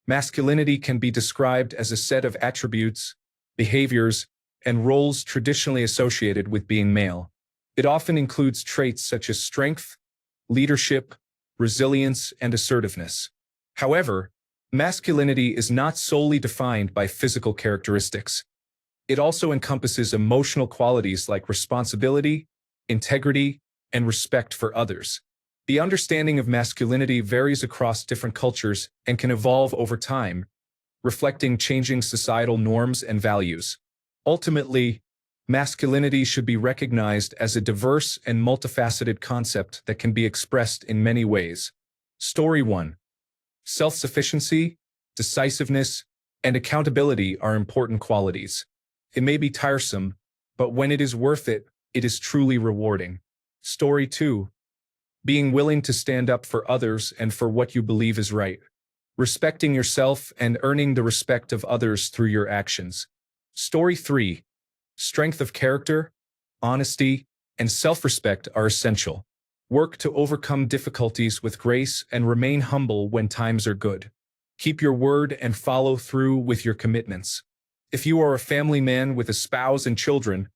Masculinity can be described as a set of attributes, behaviors, and roles traditionally associated with being male. It often includes traits such as strength, leadership, resilience, and assertiveness. However, masculinity is not solely defined by physical characteristics. It also encompasses emotional qualities like responsibility, integrity, and respect for others. The understanding of masculinity varies across different cultures and can evolve over time, reflecting changing societal norms and values. Ultimately, masculinity should be recognized as a diverse and multifaceted concept that can be expressed in many ways. Story 1. Self-sufficiency, decisiveness, and accountability are important qualities. It may be tiresome, but when it is worth it, it is truly rewarding. Story 2. Being willing to stand up for others and for what you believe is right. Respecting yourself and earning the respect of others through your actions. Story 3. Strength of character, honesty, and self-respect are essential. Work to overcome difficulties with grace and remain humble when times are good. Keep your word and follow through with your commitments. If you are a family man with a spouse and children,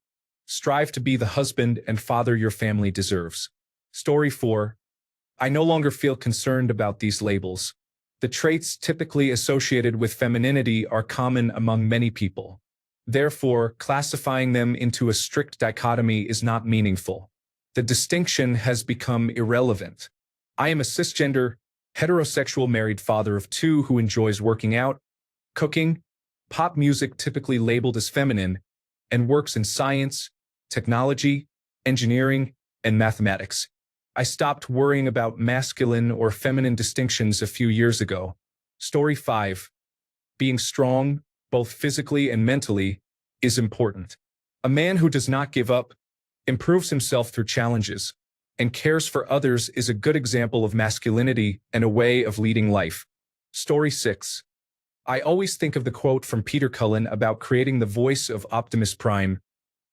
strive to be the husband and father your family deserves. Story 4. I no longer feel concerned about these labels. The traits typically associated with femininity are common among many people. Therefore, classifying them into a strict dichotomy is not meaningful. The distinction has become irrelevant. I am a cisgender, heterosexual married father of 2 who enjoys working out, cooking, pop music typically labeled as feminine, and works in science, technology, engineering, and mathematics. I stopped worrying about masculine or feminine distinctions a few years ago. Story 5. Being strong, both physically and mentally, is important. A man who does not give up, improves himself through challenges, and cares for others is a good example of masculinity and a way of leading life. Story 6. I always think of the quote from Peter Cullen about creating the voice of Optimus Prime,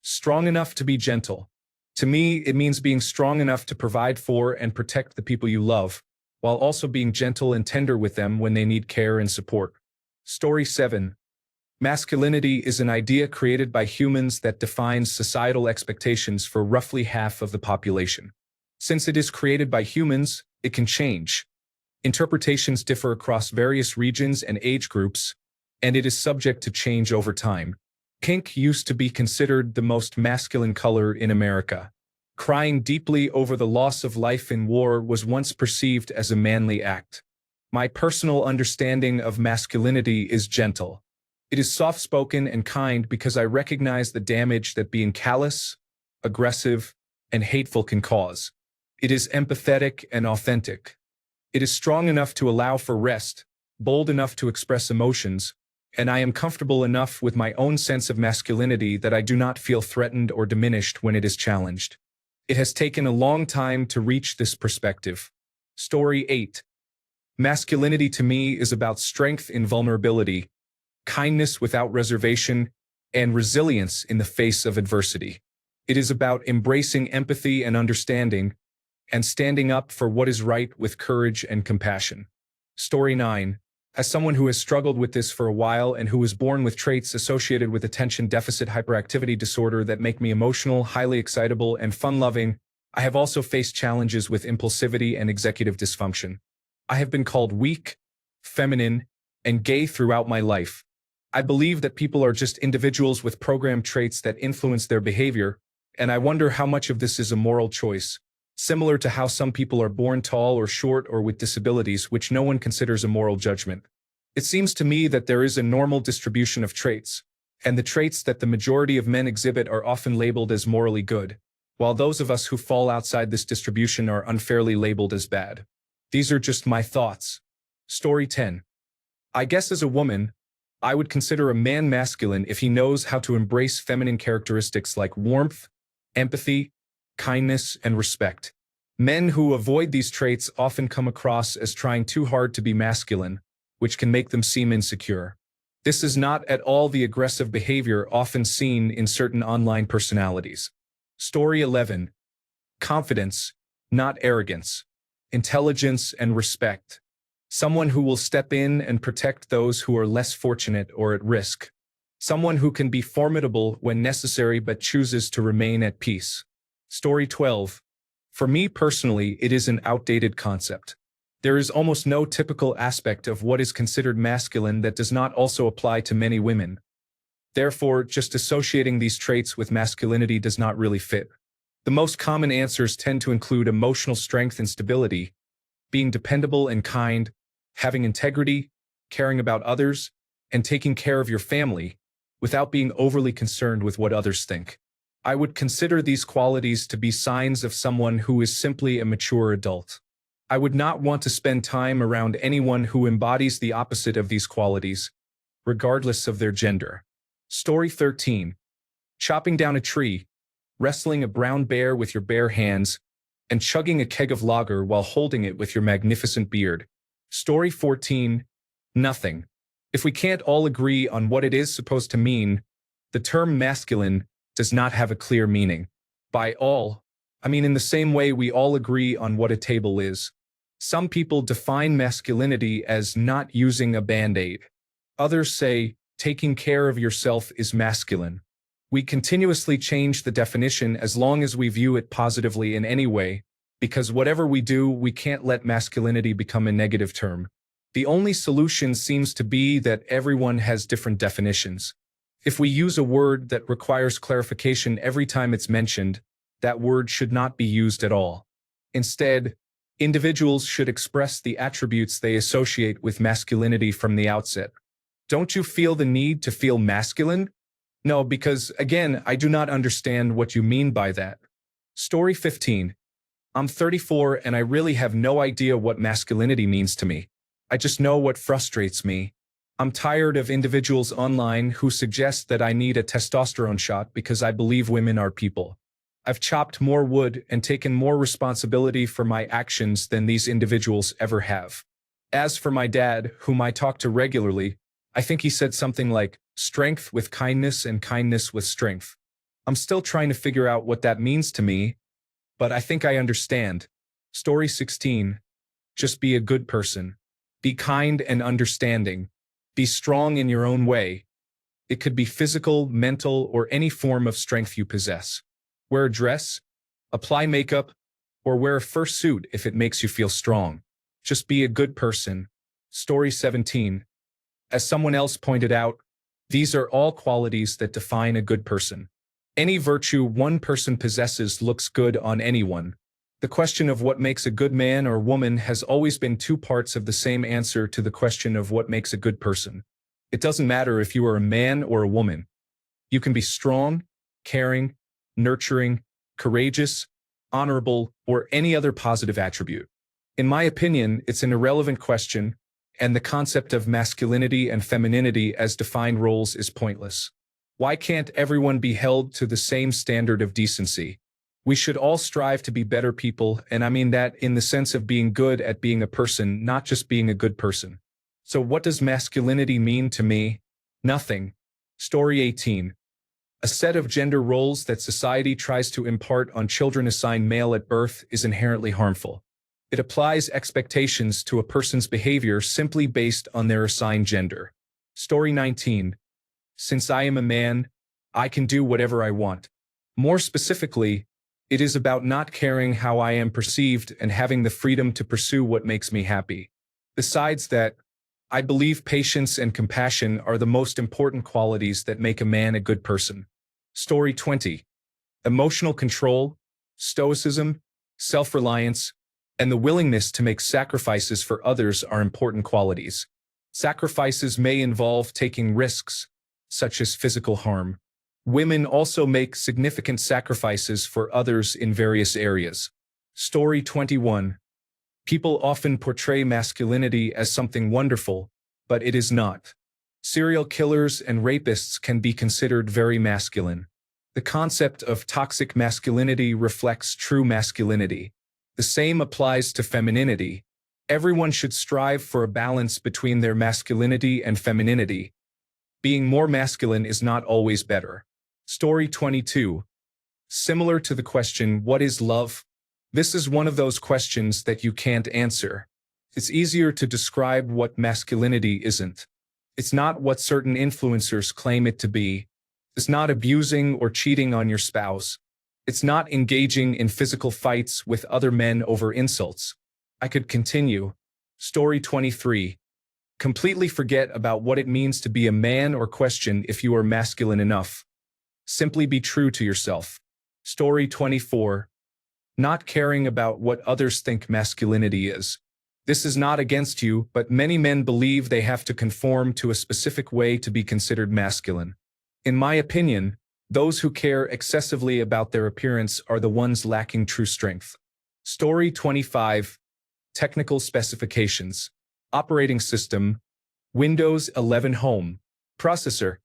strong enough to be gentle. To me, it means being strong enough to provide for and protect the people you love, while also being gentle and tender with them when they need care and support. Story 7. Masculinity is an idea created by humans that defines societal expectations for roughly half of the population. Since it is created by humans, it can change. Interpretations differ across various regions and age groups, and it is subject to change over time. Pink used to be considered the most masculine color in America. Crying deeply over the loss of life in war was once perceived as a manly act. My personal understanding of masculinity is gentle. It is soft-spoken and kind because I recognize the damage that being callous, aggressive, and hateful can cause. It is empathetic and authentic. It is strong enough to allow for rest, bold enough to express emotions, and I am comfortable enough with my own sense of masculinity that I do not feel threatened or diminished when it is challenged. It has taken a long time to reach this perspective. Story 8. Masculinity to me is about strength in vulnerability, kindness without reservation, and resilience in the face of adversity. It is about embracing empathy and understanding, and standing up for what is right with courage and compassion. Story 9. As someone who has struggled with this for a while and who was born with traits associated with attention deficit hyperactivity disorder that make me emotional, highly excitable, and fun-loving, I have also faced challenges with impulsivity and executive dysfunction. I have been called weak, feminine, and gay throughout my life. I believe that people are just individuals with programmed traits that influence their behavior, and I wonder how much of this is a moral choice, similar to how some people are born tall or short or with disabilities which no one considers a moral judgment. It seems to me that there is a normal distribution of traits, and the traits that the majority of men exhibit are often labeled as morally good, while those of us who fall outside this distribution are unfairly labeled as bad. These are just my thoughts. Story 10. I guess as a woman, I would consider a man masculine if he knows how to embrace feminine characteristics like warmth, empathy, kindness, and respect. Men who avoid these traits often come across as trying too hard to be masculine, which can make them seem insecure. This is not at all the aggressive behavior often seen in certain online personalities. Story 11. Confidence, not arrogance. Intelligence and respect. Someone who will step in and protect those who are less fortunate or at risk. Someone who can be formidable when necessary but chooses to remain at peace. Story 12. For me personally, it is an outdated concept. There is almost no typical aspect of what is considered masculine that does not also apply to many women. Therefore, just associating these traits with masculinity does not really fit. The most common answers tend to include emotional strength and stability, being dependable and kind, having integrity, caring about others, and taking care of your family, without being overly concerned with what others think. I would consider these qualities to be signs of someone who is simply a mature adult. I would not want to spend time around anyone who embodies the opposite of these qualities, regardless of their gender. Story 13. Chopping down a tree, wrestling a brown bear with your bare hands, and chugging a keg of lager while holding it with your magnificent beard. Story 14. Nothing. If we can't all agree on what it is supposed to mean, the term masculine does not have a clear meaning. By all, I mean in the same way we all agree on what a table is. Some people define masculinity as not using a band-aid. Others say, taking care of yourself is masculine. We continuously change the definition as long as we view it positively in any way, because whatever we do, we can't let masculinity become a negative term. The only solution seems to be that everyone has different definitions. If we use a word that requires clarification every time it's mentioned, that word should not be used at all. Instead, individuals should express the attributes they associate with masculinity from the outset. Don't you feel the need to feel masculine? No, because, again, I do not understand what you mean by that. Story 15. I'm 34 and I really have no idea what masculinity means to me. I just know what frustrates me. I'm tired of individuals online who suggest that I need a testosterone shot because I believe women are people. I've chopped more wood and taken more responsibility for my actions than these individuals ever have. As for my dad, whom I talk to regularly, I think he said something like, strength with kindness and kindness with strength. I'm still trying to figure out what that means to me, but I think I understand. Story 16. Just be a good person. Be kind and understanding. Be strong in your own way. It could be physical, mental, or any form of strength you possess. Wear a dress, apply makeup, or wear a fur suit if it makes you feel strong. Just be a good person. Story 17. As someone else pointed out, these are all qualities that define a good person. Any virtue one person possesses looks good on anyone. The question of what makes a good man or woman has always been two parts of the same answer to the question of what makes a good person. It doesn't matter if you are a man or a woman. You can be strong, caring, nurturing, courageous, honorable, or any other positive attribute. In my opinion, it's an irrelevant question, and the concept of masculinity and femininity as defined roles is pointless. Why can't everyone be held to the same standard of decency? We should all strive to be better people, and I mean that in the sense of being good at being a person, not just being a good person. So what does masculinity mean to me? Nothing. Story 18. A set of gender roles that society tries to impart on children assigned male at birth is inherently harmful. It applies expectations to a person's behavior simply based on their assigned gender. Story 19. Since I am a man, I can do whatever I want. More specifically, it is about not caring how I am perceived and having the freedom to pursue what makes me happy. Besides that, I believe patience and compassion are the most important qualities that make a man a good person. Story 20. Emotional control, stoicism, self-reliance, and the willingness to make sacrifices for others are important qualities. Sacrifices may involve taking risks, such as physical harm. Women also make significant sacrifices for others in various areas. Story 21. People often portray masculinity as something wonderful, but it is not. Serial killers and rapists can be considered very masculine. The concept of toxic masculinity reflects true masculinity. The same applies to femininity. Everyone should strive for a balance between their masculinity and femininity. Being more masculine is not always better. Story 22. Similar to the question, what is love? This is one of those questions that you can't answer. It's easier to describe what masculinity isn't. It's not what certain influencers claim it to be. It's not abusing or cheating on your spouse. It's not engaging in physical fights with other men over insults. I could continue. Story 23. Completely forget about what it means to be a man or question if you are masculine enough. Simply be true to yourself. Story 24. Not caring about what others think masculinity is. This is not against you, but many men believe they have to conform to a specific way to be considered masculine. In my opinion, those who care excessively about their appearance are the ones lacking true strength. Story 25. Technical specifications. Operating system, Windows 11 Home. Processor,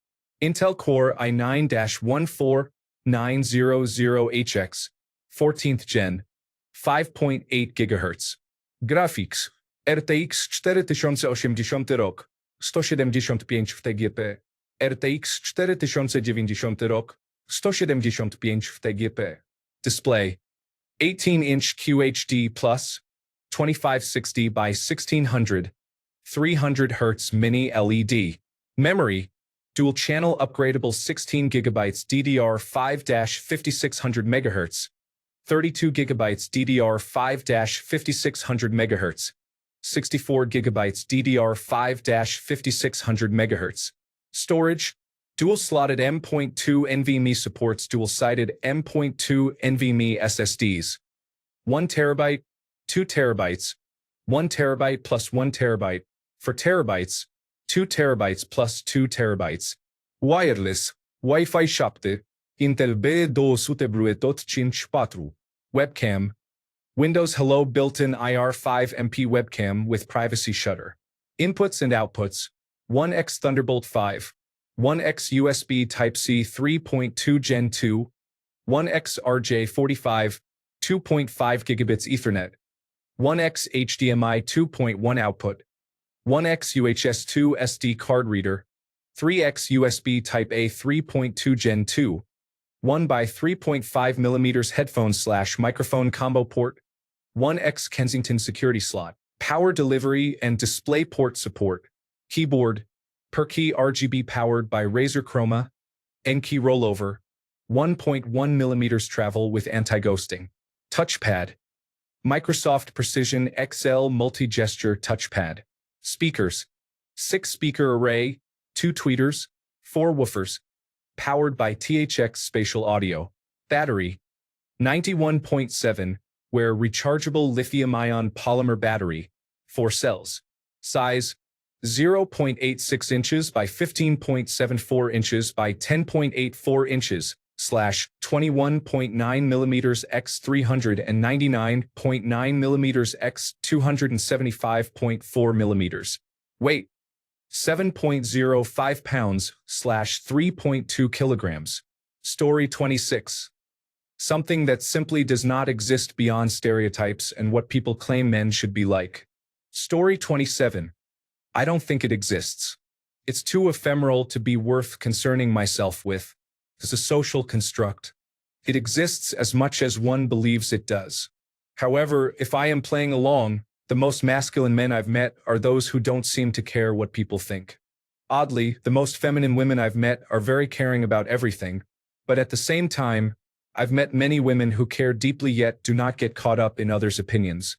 Intel Core i9-14900HX, 14th Gen, 5.8 GHz. Graphics, RTX 4080 rok, 175 w TGP, RTX 4090 rok, 175 w TGP. Display, 18-inch QHD+, 2560 by 1600, 300 Hz mini LED. Memory, dual-channel upgradable 16 GB DDR5-5600 MHz, 32 GB DDR5-5600 MHz, 64 GB DDR5-5600 MHz. Storage, dual-slotted M.2 NVMe supports dual-sided M.2 NVMe SSDs. 1 TB, 2 TB, 1 TB plus 1 TB, for terabytes, 2 TB plus 2 TB. Wireless, Wi-Fi 7, Intel B254. Webcam, Windows Hello built-in IR5 MP webcam with privacy shutter. Inputs and outputs, 1x Thunderbolt 5, 1x USB Type-C 3.2 Gen 2, 1x RJ45, 2.5 gigabits Ethernet, 1x HDMI 2.1 output, 1x UHS-2 SD card reader, 3x USB Type-A 3.2 Gen 2, 1 by 3.5 mm headphone/microphone combo port, 1x Kensington security slot, power delivery and display port support, keyboard, per key RGB powered by Razer Chroma, N-key rollover, 1.1 mm travel with anti-ghosting, touchpad, Microsoft Precision XL multi-gesture touchpad, speakers, 6-speaker array, 2 tweeters, 4 woofers, powered by THX spatial audio, battery, 91.7, where rechargeable lithium-ion polymer battery, 4 cells, size, 0.86 inches by 15.74 inches by 10.84 inches, /21.9 millimeters x 399.9 millimeters x 275.4 millimeters. Weight, 7.05 pounds /3.2 kilograms. Story 26. Something that simply does not exist beyond stereotypes and what people claim men should be like. Story 27. I don't think it exists. It's too ephemeral to be worth concerning myself with. It's a social construct. It exists as much as one believes it does. However, if I am playing along, the most masculine men I've met are those who don't seem to care what people think. Oddly, the most feminine women I've met are very caring about everything, but at the same time, I've met many women who care deeply yet do not get caught up in others' opinions.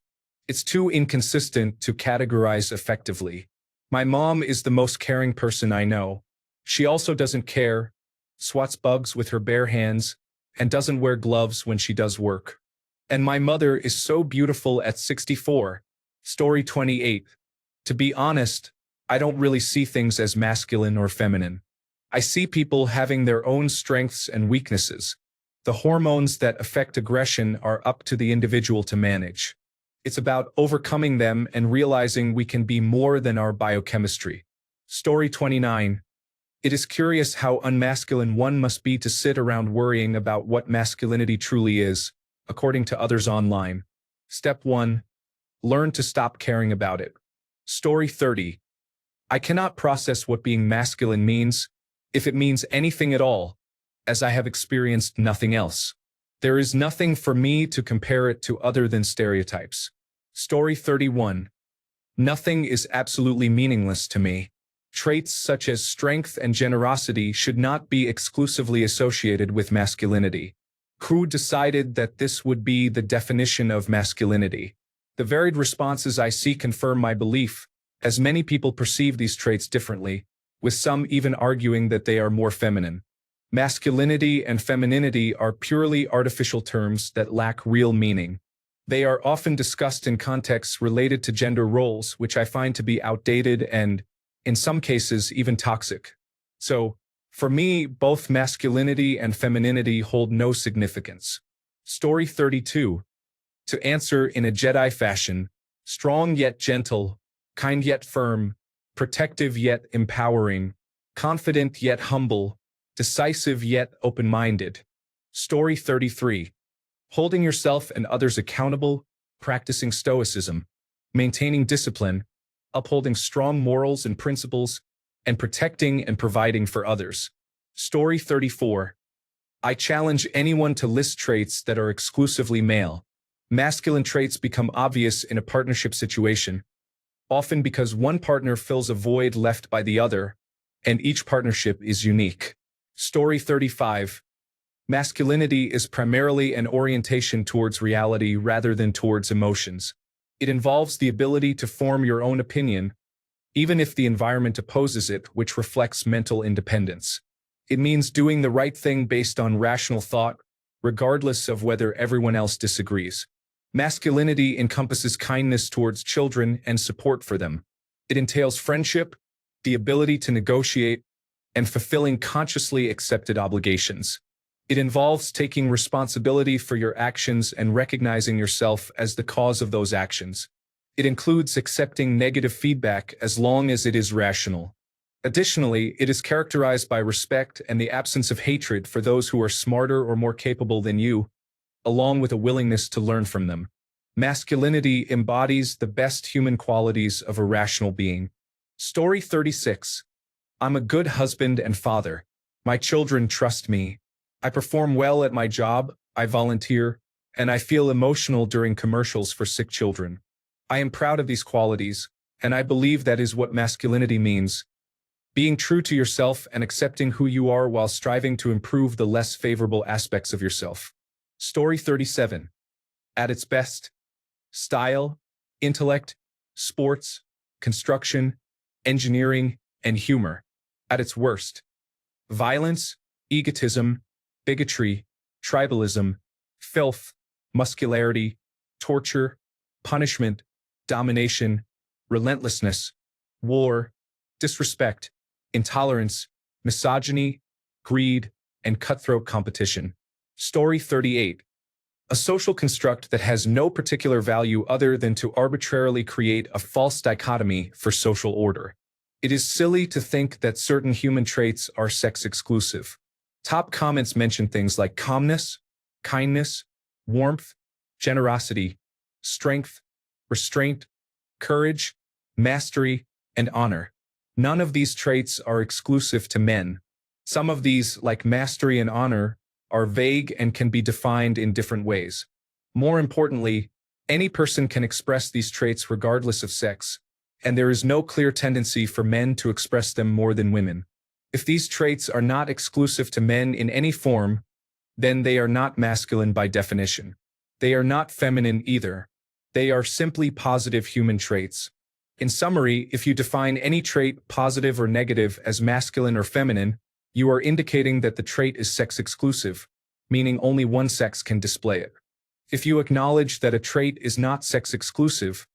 It's too inconsistent to categorize effectively. My mom is the most caring person I know. She also doesn't care, swats bugs with her bare hands, and doesn't wear gloves when she does work. And my mother is so beautiful at 64. Story 28. To be honest, I don't really see things as masculine or feminine. I see people having their own strengths and weaknesses. The hormones that affect aggression are up to the individual to manage. It's about overcoming them and realizing we can be more than our biochemistry. Story 29. It is curious how unmasculine one must be to sit around worrying about what masculinity truly is, according to others online. Step 1. Learn to stop caring about it. Story 30. I cannot process what being masculine means, if it means anything at all, as I have experienced nothing else. There is nothing for me to compare it to other than stereotypes. Story 31. Nothing is absolutely meaningless to me. Traits such as strength and generosity should not be exclusively associated with masculinity. Who decided that this would be the definition of masculinity? The varied responses I see confirm my belief, as many people perceive these traits differently, with some even arguing that they are more feminine. Masculinity and femininity are purely artificial terms that lack real meaning. They are often discussed in contexts related to gender roles, which I find to be outdated and, in some cases, even toxic. So, for me, both masculinity and femininity hold no significance. Story 32. To answer in a Jedi fashion, strong yet gentle, kind yet firm, protective yet empowering, confident yet humble, decisive yet open-minded. Story 33. Holding yourself and others accountable, practicing stoicism, maintaining discipline, upholding strong morals and principles, and protecting and providing for others. Story 34. I challenge anyone to list traits that are exclusively male. Masculine traits become obvious in a partnership situation, often because one partner fills a void left by the other, and each partnership is unique. Story 35. Masculinity is primarily an orientation towards reality rather than towards emotions. It involves the ability to form your own opinion, even if the environment opposes it, which reflects mental independence. It means doing the right thing based on rational thought, regardless of whether everyone else disagrees. Masculinity encompasses kindness towards children and support for them. It entails friendship, the ability to negotiate, and fulfilling consciously accepted obligations. It involves taking responsibility for your actions and recognizing yourself as the cause of those actions. It includes accepting negative feedback as long as it is rational. Additionally, it is characterized by respect and the absence of hatred for those who are smarter or more capable than you, along with a willingness to learn from them. Masculinity embodies the best human qualities of a rational being. Story 36. I'm a good husband and father. My children trust me. I perform well at my job, I volunteer, and I feel emotional during commercials for sick children. I am proud of these qualities, and I believe that is what masculinity means. Being true to yourself and accepting who you are while striving to improve the less favorable aspects of yourself. Story 37. At its best, style, intellect, sports, construction, engineering, and humor. At its worst, violence, egotism, bigotry, tribalism, filth, muscularity, torture, punishment, domination, relentlessness, war, disrespect, intolerance, misogyny, greed, and cutthroat competition. Story 38. A social construct that has no particular value other than to arbitrarily create a false dichotomy for social order. It is silly to think that certain human traits are sex-exclusive. Top comments mention things like calmness, kindness, warmth, generosity, strength, restraint, courage, mastery, and honor. None of these traits are exclusive to men. Some of these, like mastery and honor, are vague and can be defined in different ways. More importantly, any person can express these traits regardless of sex, and there is no clear tendency for men to express them more than women. If these traits are not exclusive to men in any form, then they are not masculine by definition. They are not feminine either. They are simply positive human traits. In summary, if you define any trait, positive or negative, as masculine or feminine, you are indicating that the trait is sex-exclusive, meaning only one sex can display it. If you acknowledge that a trait is not sex-exclusive,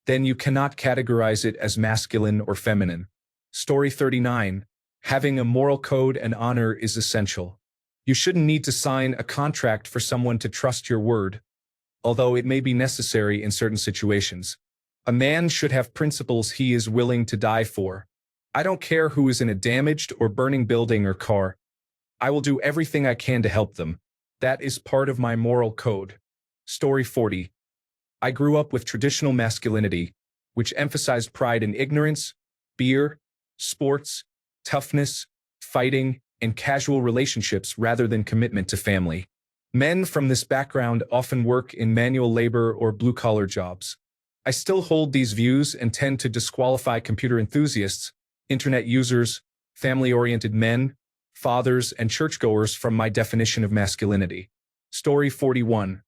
then you cannot categorize it as masculine or feminine. Story 39. Having a moral code and honor is essential. You shouldn't need to sign a contract for someone to trust your word, although it may be necessary in certain situations. A man should have principles he is willing to die for. I don't care who is in a damaged or burning building or car. I will do everything I can to help them. That is part of my moral code. Story 40. I grew up with traditional masculinity, which emphasized pride in ignorance, beer, sports, toughness, fighting, and casual relationships rather than commitment to family. Men from this background often work in manual labor or blue-collar jobs. I still hold these views and tend to disqualify computer enthusiasts, internet users, family-oriented men, fathers, and churchgoers from my definition of masculinity. Story 41.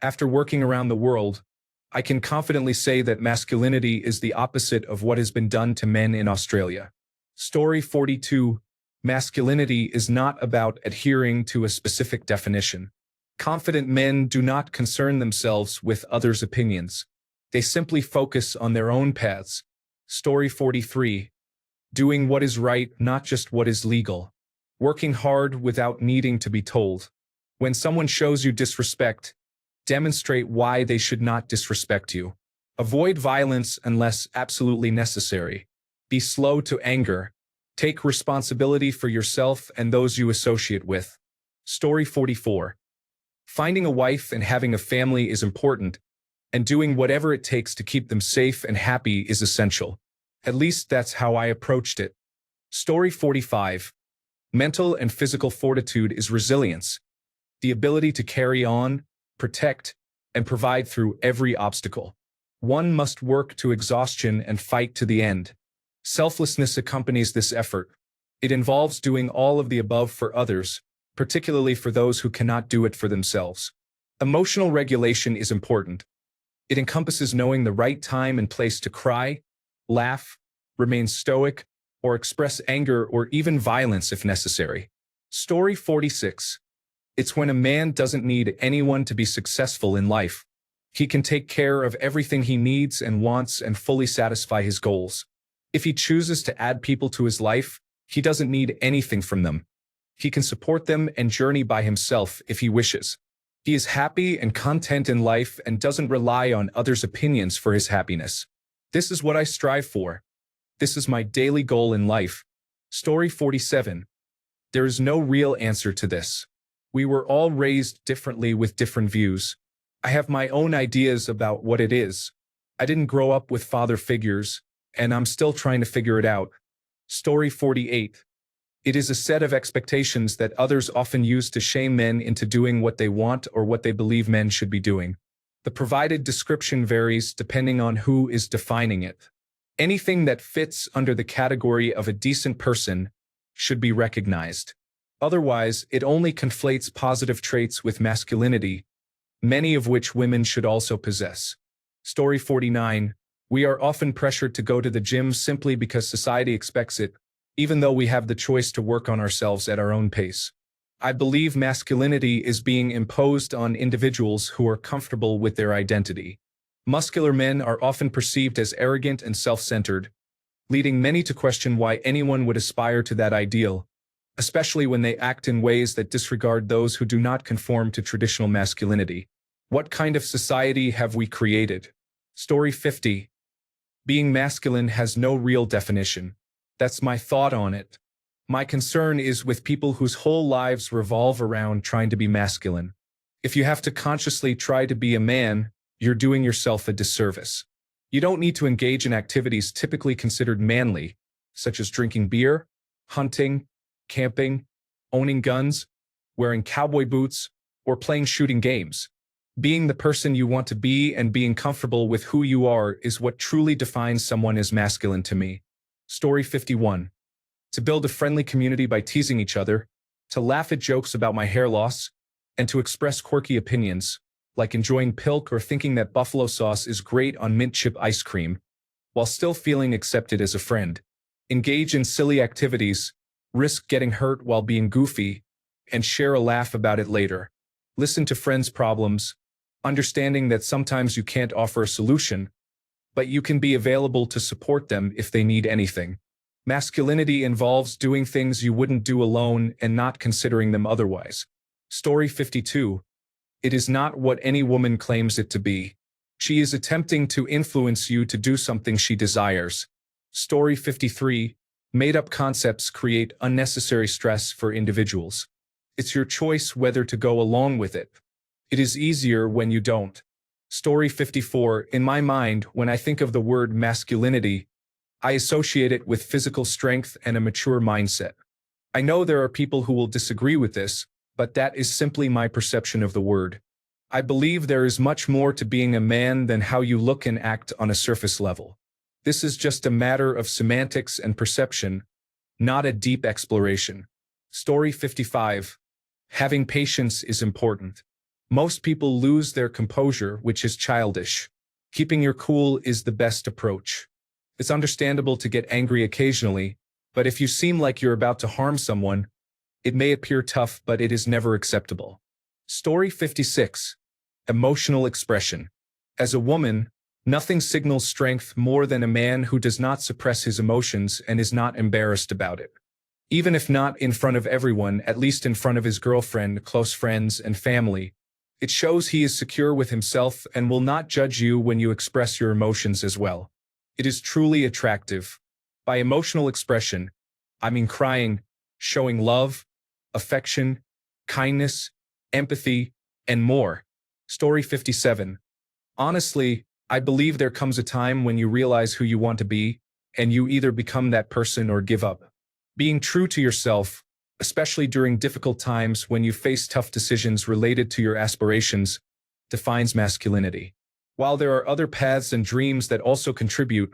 After working around the world, I can confidently say that masculinity is the opposite of what has been done to men in Australia. Story 42. Masculinity is not about adhering to a specific definition. Confident men do not concern themselves with others' opinions. They simply focus on their own paths. Story 43. Doing what is right, not just what is legal. Working hard without needing to be told. When someone shows you disrespect, demonstrate why they should not disrespect you. Avoid violence unless absolutely necessary. Be slow to anger. Take responsibility for yourself and those you associate with. Story 44. Finding a wife and having a family is important, and doing whatever it takes to keep them safe and happy is essential. At least that's how I approached it. Story 45. Mental and physical fortitude is resilience. The ability to carry on, protect, and provide through every obstacle. One must work to exhaustion and fight to the end. Selflessness accompanies this effort. It involves doing all of the above for others, particularly for those who cannot do it for themselves. Emotional regulation is important. It encompasses knowing the right time and place to cry, laugh, remain stoic, or express anger or even violence if necessary. Story 46. It's when a man doesn't need anyone to be successful in life. He can take care of everything he needs and wants and fully satisfy his goals. If he chooses to add people to his life, he doesn't need anything from them. He can support them and journey by himself if he wishes. He is happy and content in life and doesn't rely on others' opinions for his happiness. This is what I strive for. This is my daily goal in life. Story 47. There is no real answer to this. We were all raised differently with different views. I have my own ideas about what it is. I didn't grow up with father figures, and I'm still trying to figure it out. Story 48. It is a set of expectations that others often use to shame men into doing what they want or what they believe men should be doing. The provided description varies depending on who is defining it. Anything that fits under the category of a decent person should be recognized. Otherwise, it only conflates positive traits with masculinity, many of which women should also possess. Story 49. We are often pressured to go to the gym simply because society expects it, even though we have the choice to work on ourselves at our own pace. I believe masculinity is being imposed on individuals who are comfortable with their identity. Muscular men are often perceived as arrogant and self-centered, leading many to question why anyone would aspire to that ideal, especially when they act in ways that disregard those who do not conform to traditional masculinity. What kind of society have we created? Story 50. Being masculine has no real definition. That's my thought on it. My concern is with people whose whole lives revolve around trying to be masculine. If you have to consciously try to be a man, you're doing yourself a disservice. You don't need to engage in activities typically considered manly, such as drinking beer, hunting, camping, owning guns, wearing cowboy boots, or playing shooting games. Being the person you want to be and being comfortable with who you are is what truly defines someone as masculine to me. Story 51. To build a friendly community by teasing each other, to laugh at jokes about my hair loss, and to express quirky opinions, like enjoying pilk or thinking that buffalo sauce is great on mint chip ice cream, while still feeling accepted as a friend. Engage in silly activities, risk getting hurt while being goofy, and share a laugh about it later. Listen to friends' problems, understanding that sometimes you can't offer a solution, but you can be available to support them if they need anything. Masculinity involves doing things you wouldn't do alone and not considering them otherwise. Story 52. It is not what any woman claims it to be. She is attempting to influence you to do something she desires. Story 53. Made-up concepts create unnecessary stress for individuals. It's your choice whether to go along with it. It is easier when you don't. Story 54. In my mind, when I think of the word masculinity, I associate it with physical strength and a mature mindset. I know there are people who will disagree with this, but that is simply my perception of the word. I believe there is much more to being a man than how you look and act on a surface level. This is just a matter of semantics and perception, not a deep exploration. Story 55. Having patience is important. Most people lose their composure, which is childish. Keeping your cool is the best approach. It's understandable to get angry occasionally, but if you seem like you're about to harm someone, it may appear tough, but it is never acceptable. Story 56. Emotional expression. As a woman, nothing signals strength more than a man who does not suppress his emotions and is not embarrassed about it. Even if not in front of everyone, at least in front of his girlfriend, close friends, and family, it shows he is secure with himself and will not judge you when you express your emotions as well. It is truly attractive. By emotional expression, I mean crying, showing love, affection, kindness, empathy, and more. Story 57. Honestly, I believe there comes a time when you realize who you want to be, and you either become that person or give up. Being true to yourself, especially during difficult times when you face tough decisions related to your aspirations, defines masculinity. While there are other paths and dreams that also contribute,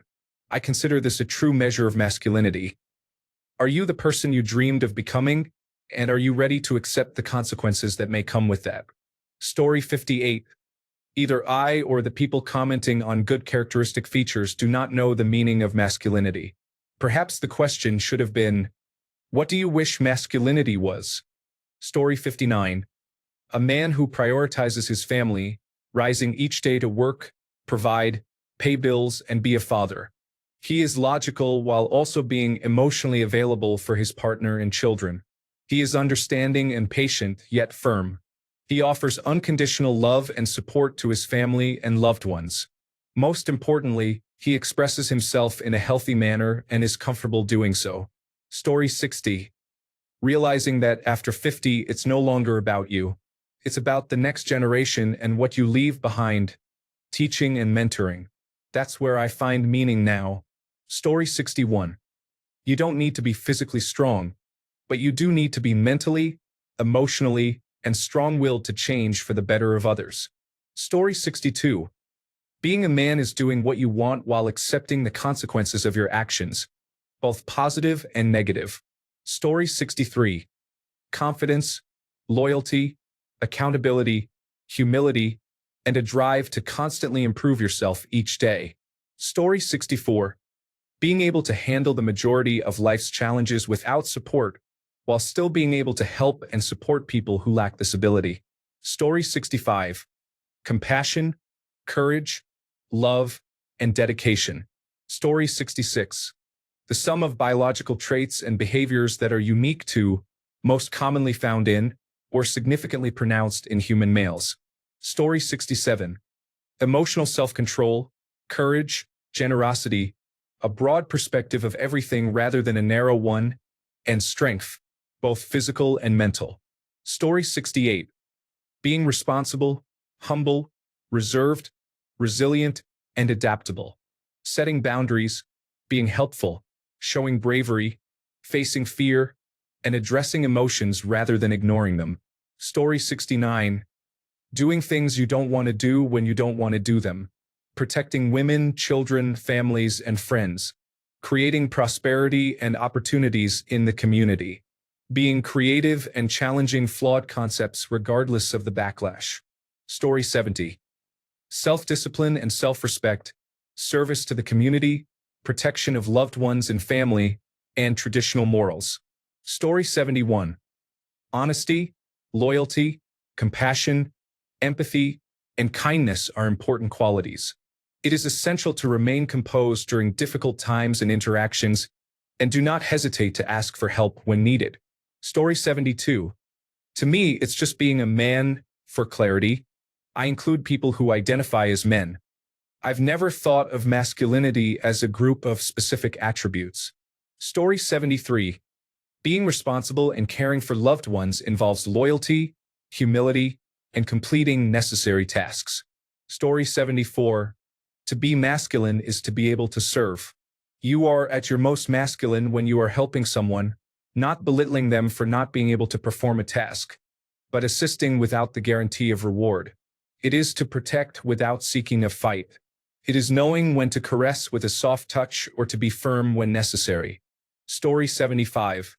I consider this a true measure of masculinity. Are you the person you dreamed of becoming, and are you ready to accept the consequences that may come with that? Story 58. Either I or the people commenting on good characteristic features do not know the meaning of masculinity. Perhaps the question should have been, what do you wish masculinity was? Story 59. A man who prioritizes his family, rising each day to work, provide, pay bills, and be a father. He is logical while also being emotionally available for his partner and children. He is understanding and patient, yet firm. He offers unconditional love and support to his family and loved ones. Most importantly, he expresses himself in a healthy manner and is comfortable doing so. Story 60. Realizing that after 50, it's no longer about you. It's about the next generation and what you leave behind. Teaching and mentoring. That's where I find meaning now. Story 61. You don't need to be physically strong, but you do need to be mentally, emotionally, and strong-willed to change for the better of others. Story 62. Being a man is doing what you want while accepting the consequences of your actions, both positive and negative. Story 63. Confidence, loyalty, accountability, humility, and a drive to constantly improve yourself each day. Story 64. Being able to handle the majority of life's challenges without support, while still being able to help and support people who lack this ability. Story 65. Compassion, courage, love, and dedication. Story 66. The sum of biological traits and behaviors that are unique to, most commonly found in, or significantly pronounced in human males. Story 67. Emotional self-control, courage, generosity, a broad perspective of everything rather than a narrow one, and strength, both physical and mental. Story 68. Being responsible, humble, reserved, resilient, and adaptable. Setting boundaries, being helpful, showing bravery, facing fear, and addressing emotions rather than ignoring them. Story 69. Doing things you don't want to do when you don't want to do them. Protecting women, children, families, and friends. Creating prosperity and opportunities in the community. Being creative and challenging flawed concepts regardless of the backlash. Story 70. Self-discipline and self-respect, service to the community, protection of loved ones and family, and traditional morals. Story 71. Honesty, loyalty, compassion, empathy, and kindness are important qualities. It is essential to remain composed during difficult times and interactions, and do not hesitate to ask for help when needed. Story 72. To me, it's just being a man. For clarity, I include people who identify as men. I've never thought of masculinity as a group of specific attributes. Story 73. Being responsible and caring for loved ones involves loyalty, humility, and completing necessary tasks. Story 74. To be masculine is to be able to serve. You are at your most masculine when you are helping someone, not belittling them for not being able to perform a task, but assisting without the guarantee of reward. It is to protect without seeking a fight. It is knowing when to caress with a soft touch or to be firm when necessary. Story 75.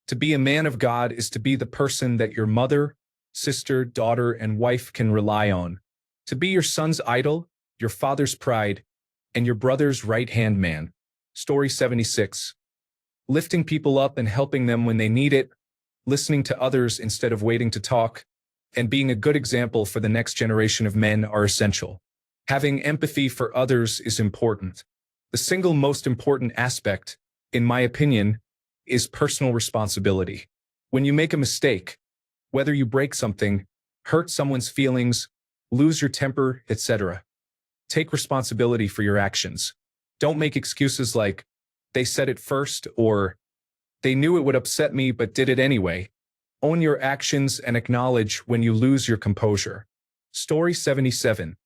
To be a man of God is to be the person that your mother, sister, daughter, and wife can rely on. To be your son's idol, your father's pride, and your brother's right-hand man. Story 76. Lifting people up and helping them when they need it, listening to others instead of waiting to talk, and being a good example for the next generation of men are essential. Having empathy for others is important. The single most important aspect, in my opinion, is personal responsibility. When you make a mistake, whether you break something, hurt someone's feelings, lose your temper, etc., take responsibility for your actions. Don't make excuses like, they said it first, or they knew it would upset me but did it anyway. Own your actions and acknowledge when you lose your composure. Story 77.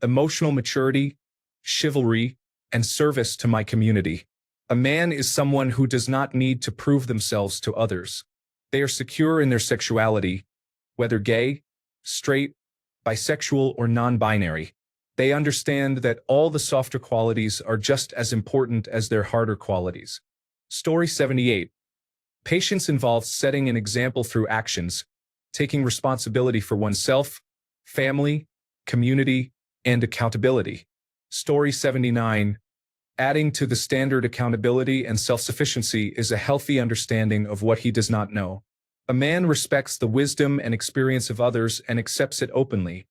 Emotional maturity, chivalry, and service to my community. A man is someone who does not need to prove themselves to others. They are secure in their sexuality, whether gay, straight, bisexual, or non-binary. They understand that all the softer qualities are just as important as their harder qualities. Story 78. Patience involves setting an example through actions, taking responsibility for oneself, family, community, and accountability. Story 79. Adding to the standard accountability and self-sufficiency is a healthy understanding of what he does not know. A man respects the wisdom and experience of others and accepts it openly,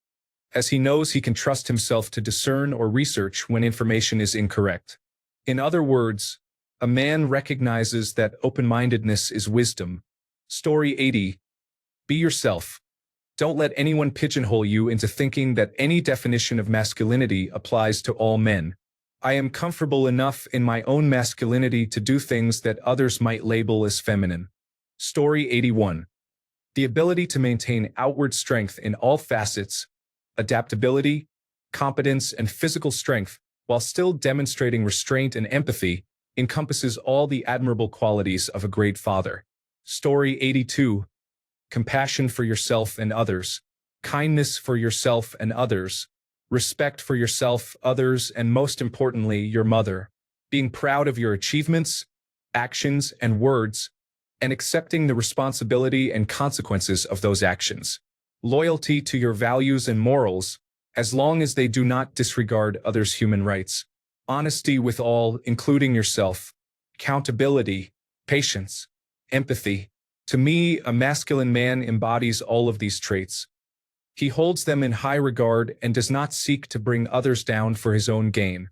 as he knows he can trust himself to discern or research when information is incorrect. In other words, a man recognizes that open-mindedness is wisdom. Story 80. Be yourself. Don't let anyone pigeonhole you into thinking that any definition of masculinity applies to all men. I am comfortable enough in my own masculinity to do things that others might label as feminine. Story 81. The ability to maintain outward strength in all facets, adaptability, competence, and physical strength, while still demonstrating restraint and empathy, encompasses all the admirable qualities of a great father. Story 82. Compassion for yourself and others, kindness for yourself and others, respect for yourself, others, and most importantly, your mother. Being proud of your achievements, actions, and words, and accepting the responsibility and consequences of those actions. Loyalty to your values and morals, as long as they do not disregard others' human rights. Honesty with all, including yourself. Accountability, patience, empathy. To me, a masculine man embodies all of these traits. He holds them in high regard and does not seek to bring others down for his own gain.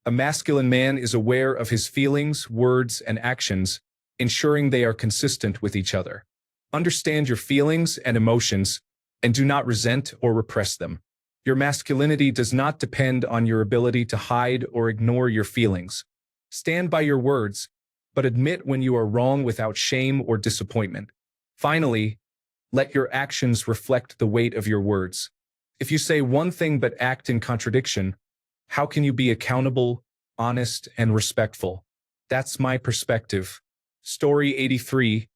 A masculine man is aware of his feelings, words, and actions, ensuring they are consistent with each other. Understand your feelings and emotions, and do not resent or repress them. Your masculinity does not depend on your ability to hide or ignore your feelings. Stand by your words, but admit when you are wrong without shame or disappointment. Finally, let your actions reflect the weight of your words. If you say one thing but act in contradiction, how can you be accountable, honest, and respectful? That's my perspective. Story 83.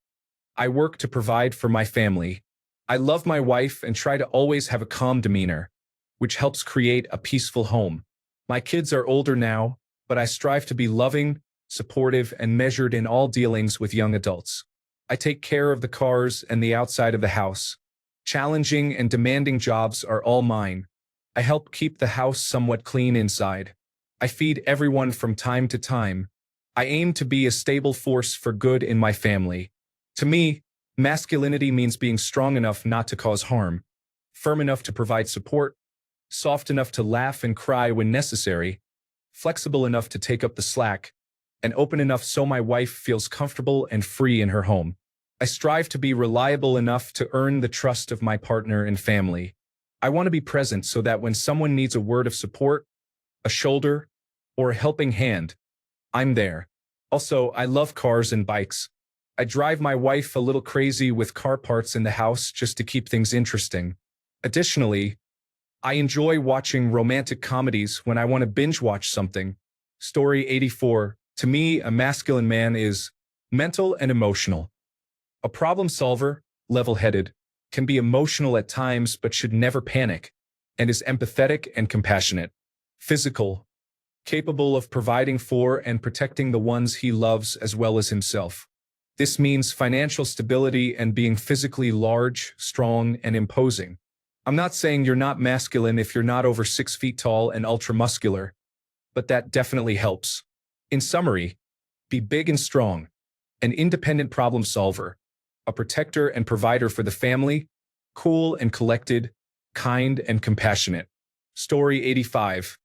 I work to provide for my family. I love my wife and try to always have a calm demeanor, which helps create a peaceful home. My kids are older now, but I strive to be loving, supportive, and measured in all dealings with young adults. I take care of the cars and the outside of the house. Challenging and demanding jobs are all mine. I help keep the house somewhat clean inside. I feed everyone from time to time. I aim to be a stable force for good in my family. To me, masculinity means being strong enough not to cause harm, firm enough to provide support, soft enough to laugh and cry when necessary, flexible enough to take up the slack, and open enough so my wife feels comfortable and free in her home. I strive to be reliable enough to earn the trust of my partner and family. I want to be present so that when someone needs a word of support, a shoulder, or a helping hand, I'm there. Also, I love cars and bikes. I drive my wife a little crazy with car parts in the house just to keep things interesting. Additionally, I enjoy watching romantic comedies when I want to binge watch something. Story 84. To me, a masculine man is mental and emotional. A problem solver, level-headed, can be emotional at times but should never panic. and is empathetic and compassionate. Physical, capable of providing for and protecting the ones he loves as well as himself. This means financial stability and being physically large, strong, and imposing. I'm not saying you're not masculine if you're not over 6 feet tall and ultra-muscular, but that definitely helps. In summary, be big and strong, an independent problem solver, a protector and provider for the family, cool and collected, kind and compassionate. Story 85.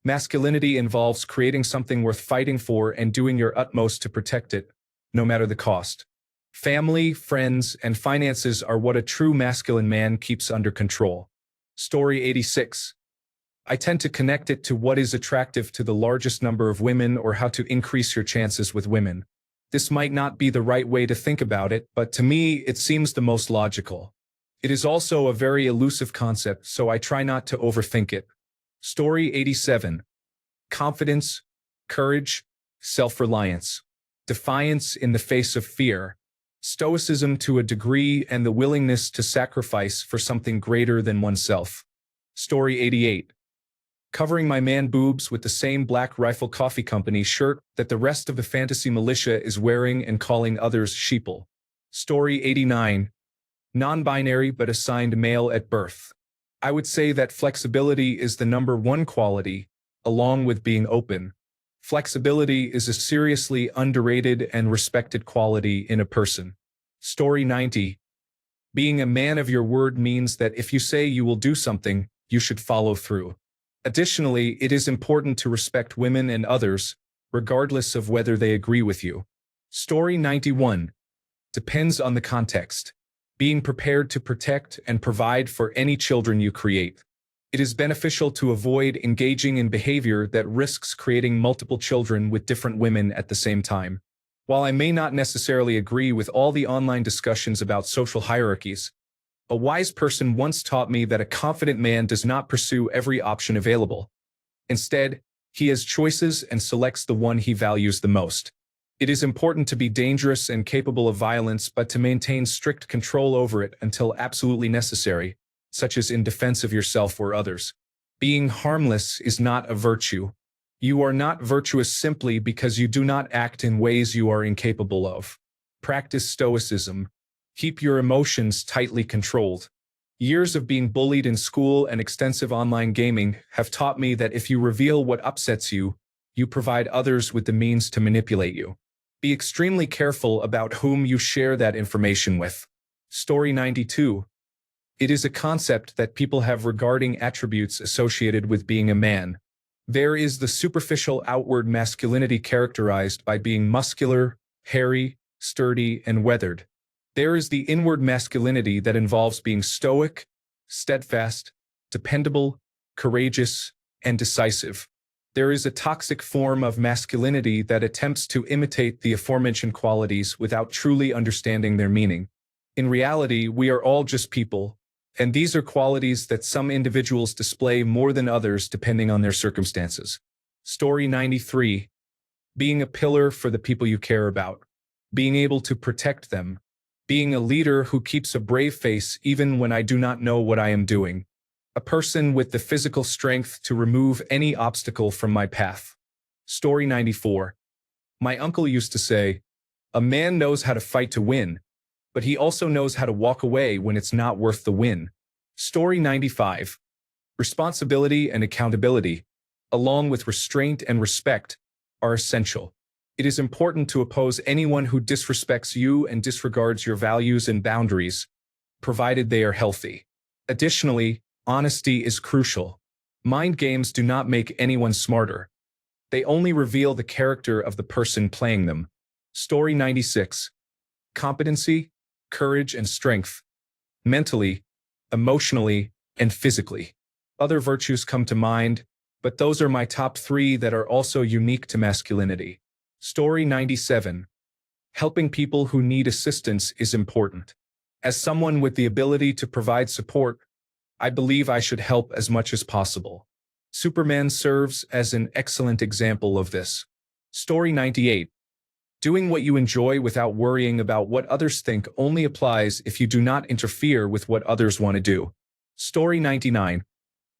Masculinity involves creating something worth fighting for and doing your utmost to protect it, no matter the cost. Family, friends, and finances are what a true masculine man keeps under control. Story 86. I tend to connect it to what is attractive to the largest number of women or how to increase your chances with women. This might not be the right way to think about it, but to me, it seems the most logical. It is also a very elusive concept, so I try not to overthink it. Story 87. Confidence, courage, self-reliance, defiance in the face of fear, stoicism to a degree, and the willingness to sacrifice for something greater than oneself. Story 88. Covering my man boobs with the same Black Rifle Coffee Company shirt that the rest of the fantasy militia is wearing and calling others sheeple. Story 89. Non-binary but assigned male at birth. I would say that flexibility is the #1 quality, along with being open. Flexibility is a seriously underrated and respected quality in a person. Story 90. Being a man of your word means that if you say you will do something, you should follow through. Additionally, it is important to respect women and others, regardless of whether they agree with you. Story 91. Depends on the context. Being prepared to protect and provide for any children you create. It is beneficial to avoid engaging in behavior that risks creating multiple children with different women at the same time. While I may not necessarily agree with all the online discussions about social hierarchies, a wise person once taught me that a confident man does not pursue every option available. Instead, he has choices and selects the one he values the most. It is important to be dangerous and capable of violence, but to maintain strict control over it until absolutely necessary, such as in defense of yourself or others. Being harmless is not a virtue. You are not virtuous simply because you do not act in ways you are incapable of. Practice stoicism. Keep your emotions tightly controlled. Years of being bullied in school and extensive online gaming have taught me that if you reveal what upsets you, you provide others with the means to manipulate you. Be extremely careful about whom you share that information with. Story 92. It is a concept that people have regarding attributes associated with being a man. There is the superficial outward masculinity characterized by being muscular, hairy, sturdy, and weathered. There is the inward masculinity that involves being stoic, steadfast, dependable, courageous, and decisive. There is a toxic form of masculinity that attempts to imitate the aforementioned qualities without truly understanding their meaning. In reality, we are all just people, and these are qualities that some individuals display more than others depending on their circumstances. Story 93. Being a pillar for the people you care about. Being able to protect them. Being a leader who keeps a brave face even when I do not know what I am doing. A person with the physical strength to remove any obstacle from my path. Story 94. My uncle used to say, a man knows how to fight to win, but he also knows how to walk away when it's not worth the win. Story 95. Responsibility and accountability, along with restraint and respect, are essential. It is important to oppose anyone who disrespects you and disregards your values and boundaries, provided they are healthy. Additionally, honesty is crucial. Mind games do not make anyone smarter. They only reveal the character of the person playing them. Story 96. Competency, courage, and strength. Mentally, emotionally, and physically. Other virtues come to mind, but those are my top 3 that are also unique to masculinity. Story 97. Helping people who need assistance is important. As someone with the ability to provide support, I believe I should help as much as possible. Superman serves as an excellent example of this. Story 98. Doing what you enjoy without worrying about what others think only applies if you do not interfere with what others want to do. Story 99.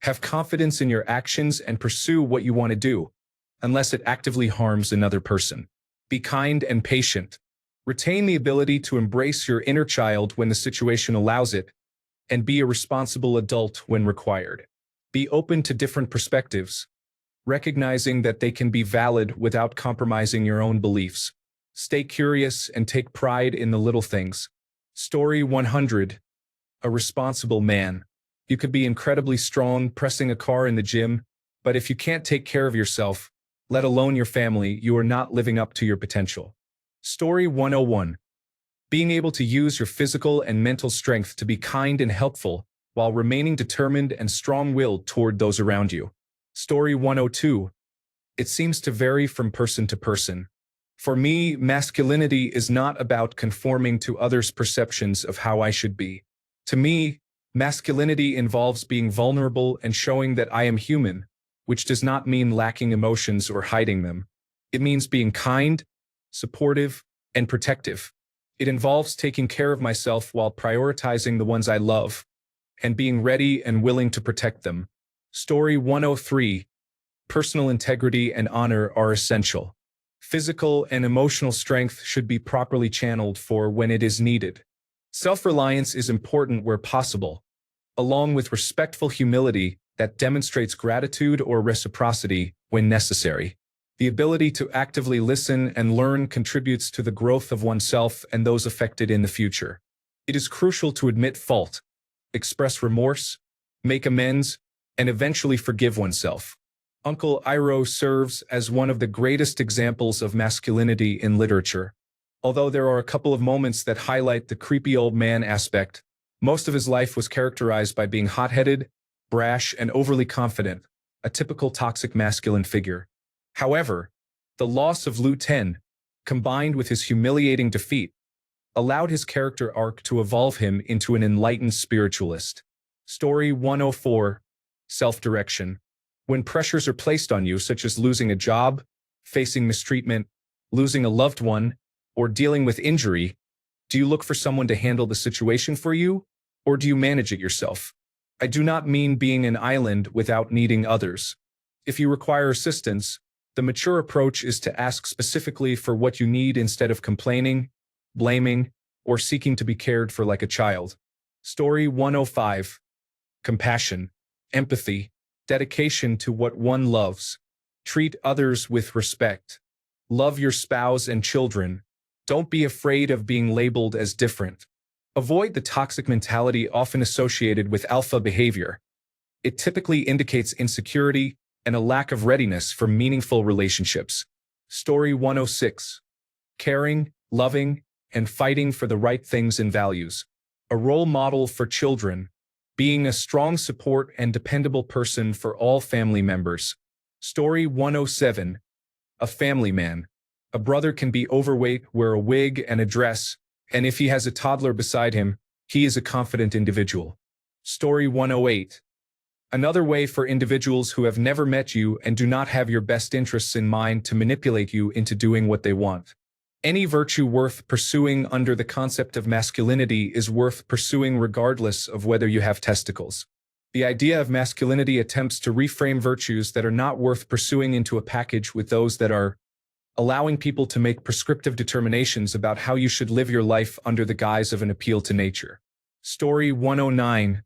Have confidence in your actions and pursue what you want to do, unless it actively harms another person. Be kind and patient. Retain the ability to embrace your inner child when the situation allows it, and be a responsible adult when required. Be open to different perspectives, recognizing that they can be valid without compromising your own beliefs. Stay curious and take pride in the little things. Story 100. A responsible man. You could be incredibly strong pressing a car in the gym, but if you can't take care of yourself, let alone your family, you are not living up to your potential. Story 101. Being able to use your physical and mental strength to be kind and helpful while remaining determined and strong-willed toward those around you. Story 102. It seems to vary from person to person. For me, masculinity is not about conforming to others' perceptions of how I should be. To me, masculinity involves being vulnerable and showing that I am human, which does not mean lacking emotions or hiding them. It means being kind, supportive, and protective. It involves taking care of myself while prioritizing the ones I love, and being ready and willing to protect them. Story 103. Personal integrity and honor are essential. Physical and emotional strength should be properly channeled for when it is needed. Self-reliance is important where possible, along with respectful humility that demonstrates gratitude or reciprocity when necessary. The ability to actively listen and learn contributes to the growth of oneself and those affected in the future. It is crucial to admit fault, express remorse, make amends, and eventually forgive oneself. Uncle Iroh serves as one of the greatest examples of masculinity in literature. Although there are a couple of moments that highlight the creepy old man aspect, most of his life was characterized by being hot-headed, brash, and overly confident, a typical toxic masculine figure. However, the loss of Lu Ten, combined with his humiliating defeat, allowed his character arc to evolve him into an enlightened spiritualist. Story 104. Self-direction. When pressures are placed on you, such as losing a job, facing mistreatment, losing a loved one, or dealing with injury, do you look for someone to handle the situation for you, or do you manage it yourself? I do not mean being an island without needing others. If you require assistance, the mature approach is to ask specifically for what you need instead of complaining, blaming, or seeking to be cared for like a child. Story 105. Compassion, empathy, dedication to what one loves. Treat others with respect. Love your spouse and children. Don't be afraid of being labeled as different. Avoid the toxic mentality often associated with alpha behavior. It typically indicates insecurity and a lack of readiness for meaningful relationships. Story 106. Caring, loving, and fighting for the right things and values. A role model for children. Being a strong support and dependable person for all family members. Story 107. A family man. A brother can be overweight, wear a wig and a dress, and if he has a toddler beside him, he is a confident individual. Story 108. Another way for individuals who have never met you and do not have your best interests in mind to manipulate you into doing what they want. Any virtue worth pursuing under the concept of masculinity is worth pursuing regardless of whether you have testicles. The idea of masculinity attempts to reframe virtues that are not worth pursuing into a package with those that are, allowing people to make prescriptive determinations about how you should live your life under the guise of an appeal to nature. Story 109.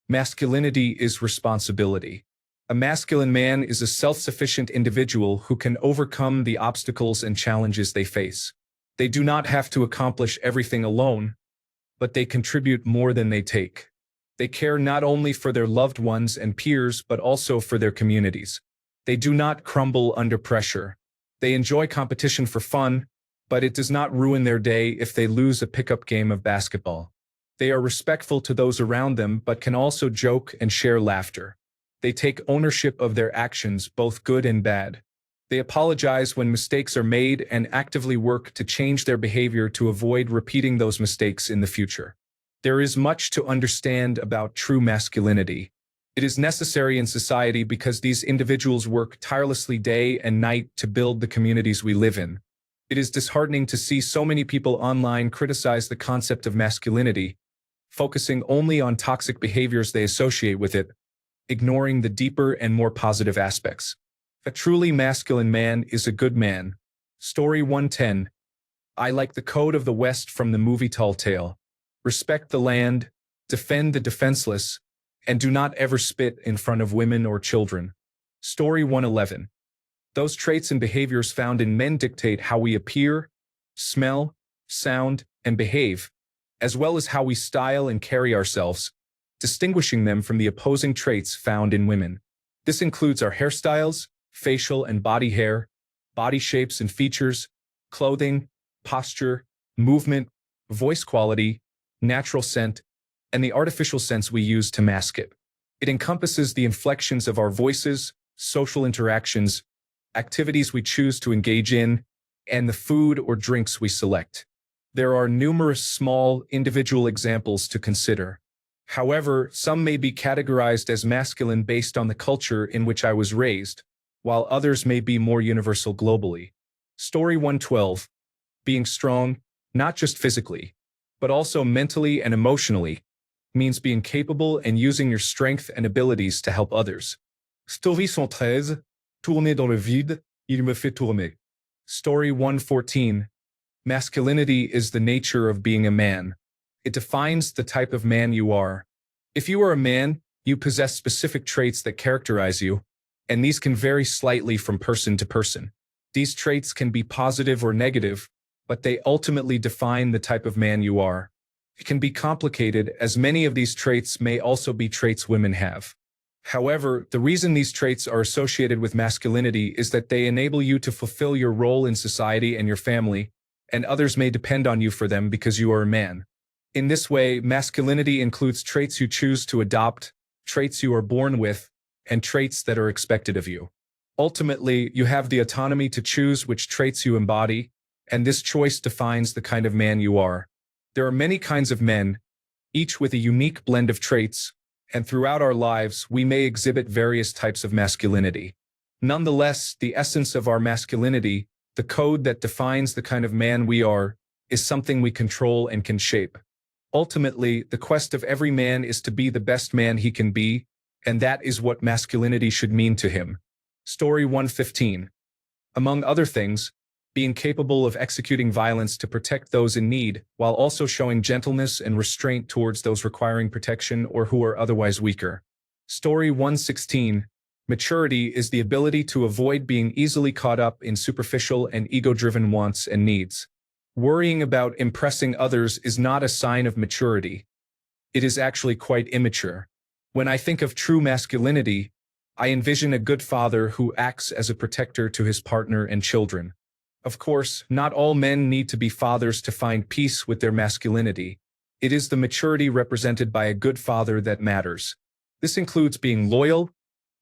Masculinity is responsibility. A masculine man is a self-sufficient individual who can overcome the obstacles and challenges they face. They do not have to accomplish everything alone, but they contribute more than they take. They care not only for their loved ones and peers, but also for their communities. They do not crumble under pressure. They enjoy competition for fun, but it does not ruin their day if they lose a pickup game of basketball. They are respectful to those around them, but can also joke and share laughter. They take ownership of their actions, both good and bad. They apologize when mistakes are made and actively work to change their behavior to avoid repeating those mistakes in the future. There is much to understand about true masculinity. It is necessary in society because these individuals work tirelessly day and night to build the communities we live in. It is disheartening to see so many people online criticize the concept of masculinity, focusing only on toxic behaviors they associate with it, ignoring the deeper and more positive aspects. A truly masculine man is a good man. Story 110. I like the code of the West from the movie Tall Tale. Respect the land, defend the defenseless, and do not ever spit in front of women or children. Story 111. Those traits and behaviors found in men dictate how we appear, smell, sound, and behave, as well as how we style and carry ourselves, distinguishing them from the opposing traits found in women. This includes our hairstyles, facial and body hair, body shapes and features, clothing, posture, movement, voice quality, natural scent, and the artificial scents we use to mask it. It encompasses the inflections of our voices, social interactions, activities we choose to engage in, and the food or drinks we select. There are numerous small, individual examples to consider. However, some may be categorized as masculine based on the culture in which I was raised, while others may be more universal globally. Story 112. Being strong, not just physically, but also mentally and emotionally, means being capable and using your strength and abilities to help others. Story 113. Tourner dans le vide, il me fait tourner. Story 114. Masculinity is the nature of being a man. It defines the type of man you are. If you are a man, you possess specific traits that characterize you, and these can vary slightly from person to person. These traits can be positive or negative, but they ultimately define the type of man you are. It can be complicated, as many of these traits may also be traits women have. However, the reason these traits are associated with masculinity is that they enable you to fulfill your role in society and your family, and others may depend on you for them because you are a man. In this way, masculinity includes traits you choose to adopt, traits you are born with, and traits that are expected of you. Ultimately, you have the autonomy to choose which traits you embody, and this choice defines the kind of man you are. There are many kinds of men, each with a unique blend of traits, and throughout our lives, we may exhibit various types of masculinity. Nonetheless, the essence of our masculinity, the code that defines the kind of man we are, is something we control and can shape. Ultimately, the quest of every man is to be the best man he can be, and that is what masculinity should mean to him. Story 115. Among other things, being capable of executing violence to protect those in need, while also showing gentleness and restraint towards those requiring protection or who are otherwise weaker. Story 116. Maturity is the ability to avoid being easily caught up in superficial and ego-driven wants and needs. Worrying about impressing others is not a sign of maturity. It is actually quite immature. When I think of true masculinity, I envision a good father who acts as a protector to his partner and children. Of course, not all men need to be fathers to find peace with their masculinity. It is the maturity represented by a good father that matters. This includes being loyal,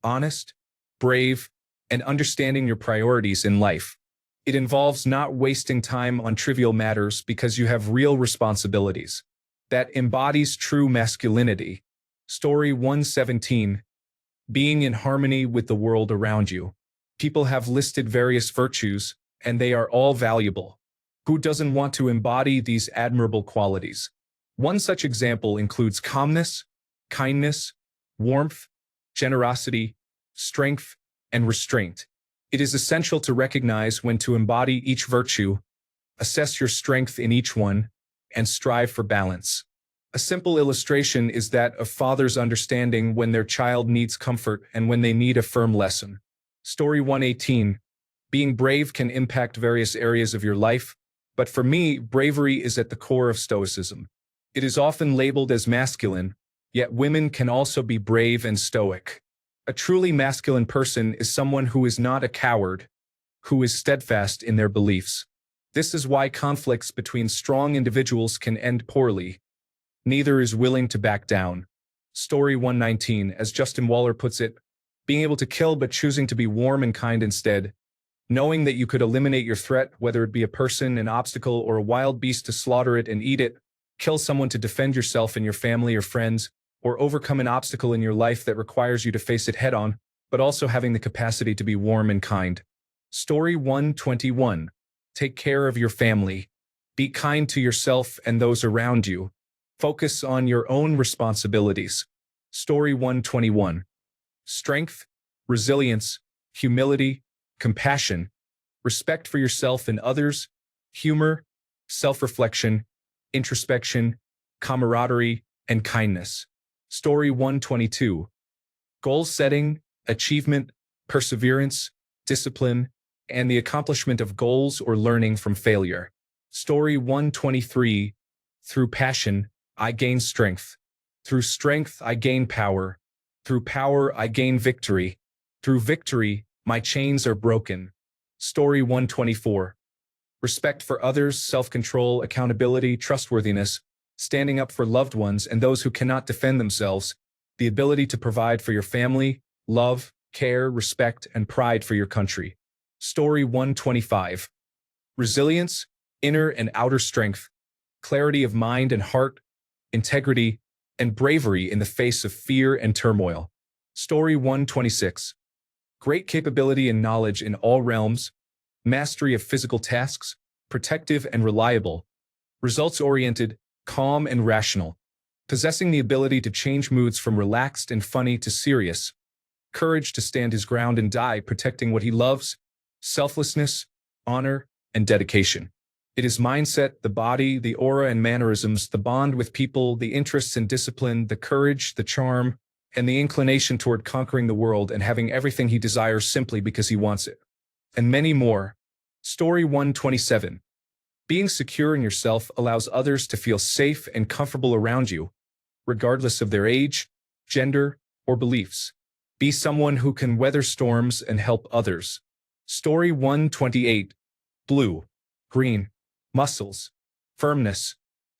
honest, brave, and understanding your priorities in life. It involves not wasting time on trivial matters because you have real responsibilities. That embodies true masculinity. Story 117. Being in harmony with the world around you. People have listed various virtues, and they are all valuable. Who doesn't want to embody these admirable qualities? One such example includes calmness, kindness, warmth, generosity, strength, and restraint. It is essential to recognize when to embody each virtue, assess your strength in each one, and strive for balance. A simple illustration is that of fathers understanding when their child needs comfort and when they need a firm lesson. Story 118. Being brave can impact various areas of your life, but for me, bravery is at the core of Stoicism. It is often labeled as masculine, yet women can also be brave and stoic. A truly masculine person is someone who is not a coward, who is steadfast in their beliefs. This is why conflicts between strong individuals can end poorly. Neither is willing to back down. Story 119, as Justin Waller puts it, being able to kill but choosing to be warm and kind instead. Knowing that you could eliminate your threat, whether it be a person, an obstacle, or a wild beast, to slaughter it and eat it, kill someone to defend yourself and your family or friends, or overcome an obstacle in your life that requires you to face it head-on, but also having the capacity to be warm and kind. Story 121. Take care of your family. Be kind to yourself and those around you. Focus on your own responsibilities. Story 121. strength, resilience, humility, compassion, respect for yourself and others, humor, self-reflection, introspection, camaraderie, and kindness. Story 122. Goal setting, achievement, perseverance, discipline, and the accomplishment of goals or learning from failure. Story 123. Through passion, I gain strength. Through strength, I gain power. Through power, I gain victory. Through victory, my chains are broken. Story 124. Respect for others, self-control, accountability, trustworthiness, standing up for loved ones and those who cannot defend themselves, the ability to provide for your family, love, care, respect, and pride for your country. Story 125. Resilience, inner and outer strength, clarity of mind and heart, integrity, and bravery in the face of fear and turmoil. Story 126. Great capability and knowledge in all realms, mastery of physical tasks, protective and reliable, results-oriented, calm and rational, possessing the ability to change moods from relaxed and funny to serious, courage to stand his ground and die protecting what he loves, selflessness, honor, and dedication. It is mindset, the body, the aura and mannerisms, the bond with people, the interests and discipline, the courage, the charm, and the inclination toward conquering the world and having everything he desires simply because he wants it. And many more. Story 127. Being secure in yourself allows others to feel safe and comfortable around you, regardless of their age, gender, or beliefs. Be someone who can weather storms and help others. Story 128. Blue, green, muscles, firmness,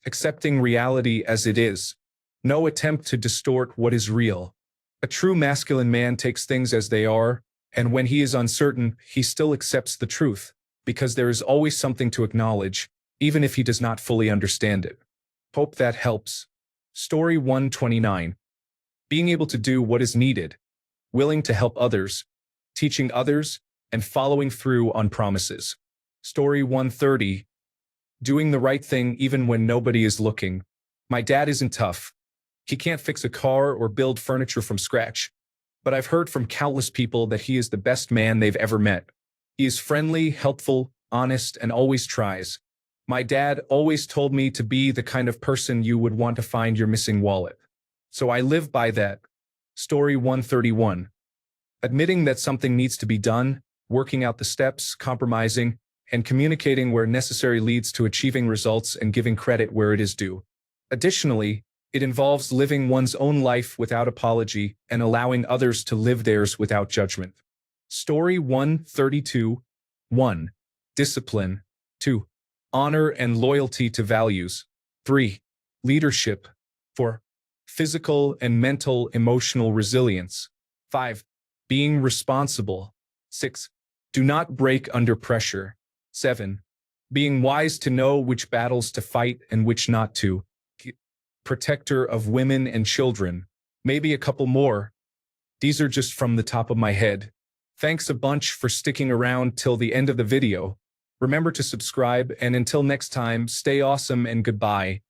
accepting reality as it is. No attempt to distort what is real. A true masculine man takes things as they are, and when he is uncertain, he still accepts the truth, because there is always something to acknowledge, even if he does not fully understand it. Hope that helps. Story 129. Being able to do what is needed, willing to help others, teaching others, and following through on promises. Story 130. Doing the right thing even when nobody is looking. My dad isn't tough. He can't fix a car or build furniture from scratch. But I've heard from countless people that he is the best man they've ever met. He is friendly, helpful, honest, and always tries. My dad always told me to be the kind of person you would want to find your missing wallet. So I live by that. Story 131. Admitting that something needs to be done, working out the steps, compromising, and communicating where necessary leads to achieving results and giving credit where it is due. Additionally, it involves living one's own life without apology and allowing others to live theirs without judgment. Story 132. 1. Discipline. 2. Honor and loyalty to values. 3. Leadership. 4. Physical and mental emotional resilience. 5. Being responsible. 6. Do not break under pressure. 7. Being wise to know which battles to fight and which not to. Protector of women and children. Maybe a couple more. These are just from the top of my head. Thanks a bunch for sticking around till the end of the video. Remember to subscribe, and until next time, stay awesome and goodbye.